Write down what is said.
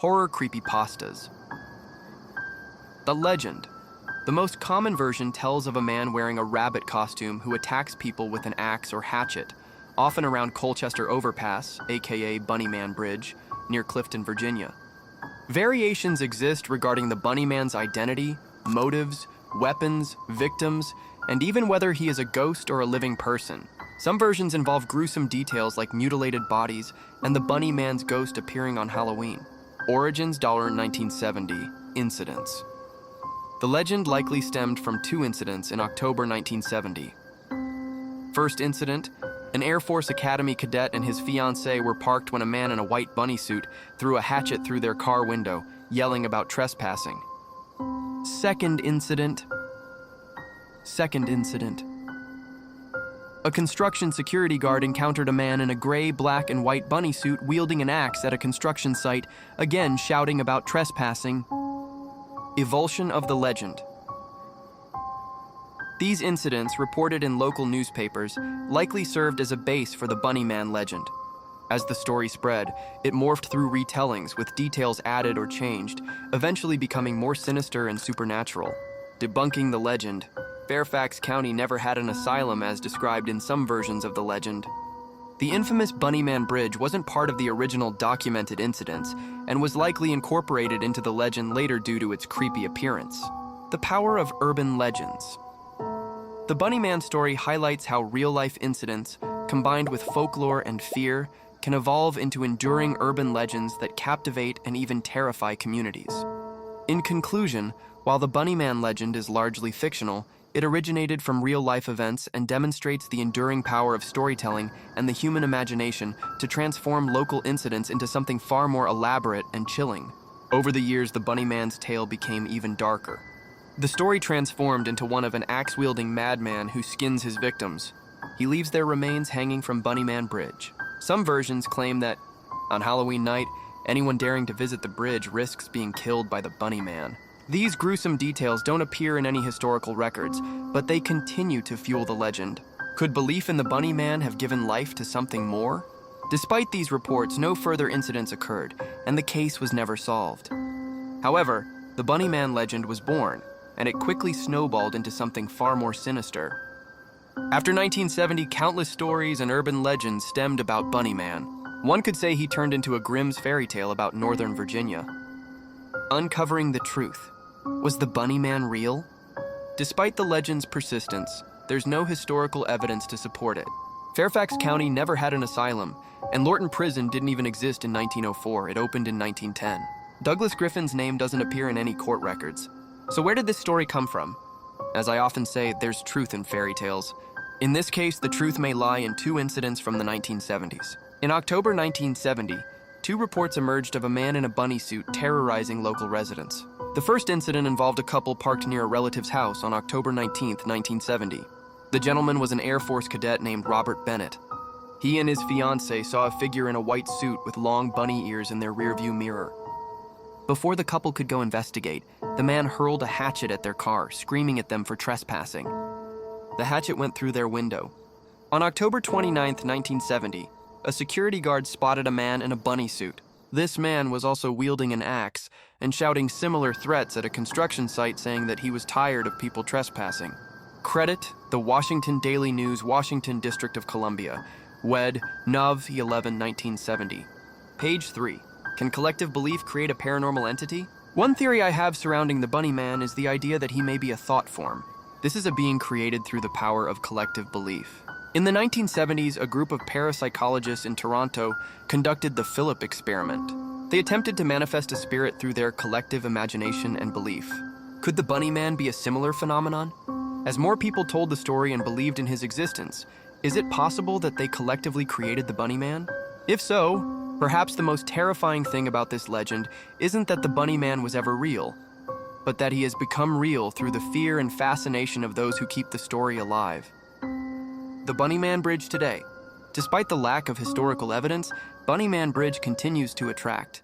Horror creepypastas. The legend. The most common version tells of a man wearing a rabbit costume who attacks people with an axe or hatchet, often around Colchester Overpass, aka Bunnyman Bridge, near Clifton, Virginia. Variations exist regarding the Bunnyman's identity, motives, weapons, victims, and even whether he is a ghost or a living person. Some versions involve gruesome details like mutilated bodies and the Bunnyman's ghost appearing on Halloween. Origins $1970. Incidents. The legend likely stemmed from two incidents in October 1970. First incident, an Air Force Academy cadet and his fiancée were parked when a man in a white bunny suit threw a hatchet through their car window, yelling about trespassing. Second incident. A construction security guard encountered a man in a gray, black, and white bunny suit wielding an axe at a construction site, again shouting about trespassing. Evolution of the legend. These incidents, reported in local newspapers, likely served as a base for the Bunnyman legend. As the story spread, it morphed through retellings with details added or changed, eventually becoming more sinister and supernatural. Debunking the legend. Fairfax County never had an asylum as described in some versions of the legend. The infamous Bunnyman Bridge wasn't part of the original documented incidents and was likely incorporated into the legend later due to its creepy appearance. The power of urban legends. The Bunnyman story highlights how real-life incidents, combined with folklore and fear, can evolve into enduring urban legends that captivate and even terrify communities. In conclusion, while the Bunnyman legend is largely fictional, it originated from real-life events and demonstrates the enduring power of storytelling and the human imagination to transform local incidents into something far more elaborate and chilling. Over the years, the Bunnyman's tale became even darker. The story transformed into one of an axe-wielding madman who skins his victims. He leaves their remains hanging from Bunnyman Bridge. Some versions claim that, on Halloween night, anyone daring to visit the bridge risks being killed by the Bunnyman. These gruesome details don't appear in any historical records, but they continue to fuel the legend. Could belief in the Bunnyman have given life to something more? Despite these reports, no further incidents occurred, and the case was never solved. However, the Bunnyman legend was born, and it quickly snowballed into something far more sinister. After 1970, countless stories and urban legends stemmed about Bunnyman. One could say he turned into a Grimm's fairy tale about Northern Virginia. Uncovering the truth. Was the Bunnyman real? Despite the legend's persistence, there's no historical evidence to support it. Fairfax County never had an asylum, and Lorton Prison didn't even exist in 1904. It opened in 1910. Douglas Griffin's name doesn't appear in any court records. So where did this story come from? As I often say, there's truth in fairy tales. In this case, the truth may lie in two incidents from the 1970s. In October 1970, two reports emerged of a man in a bunny suit terrorizing local residents. The first incident involved a couple parked near a relative's house on October 19, 1970. The gentleman was an Air Force cadet named Robert Bennett. He and his fiancée saw a figure in a white suit with long bunny ears in their rearview mirror. Before the couple could go investigate, the man hurled a hatchet at their car, screaming at them for trespassing. The hatchet went through their window. On October 29, 1970, a security guard spotted a man in a bunny suit. This man was also wielding an axe and shouting similar threats at a construction site, saying that he was tired of people trespassing. Credit, the Washington Daily News, Washington District of Columbia, Wed. Nov. 11, 1970. Page 3. Can collective belief create a paranormal entity? One theory I have surrounding the Bunnyman is the idea that he may be a thought form. This is a being created through the power of collective belief. In the 1970s, a group of parapsychologists in Toronto conducted the Philip experiment. They attempted to manifest a spirit through their collective imagination and belief. Could the Bunnyman be a similar phenomenon? As more people told the story and believed in his existence, is it possible that they collectively created the Bunnyman? If so, perhaps the most terrifying thing about this legend isn't that the Bunnyman was ever real, but that he has become real through the fear and fascination of those who keep the story alive. The Bunnyman Bridge today. Despite the lack of historical evidence, Bunnyman Bridge continues to attract.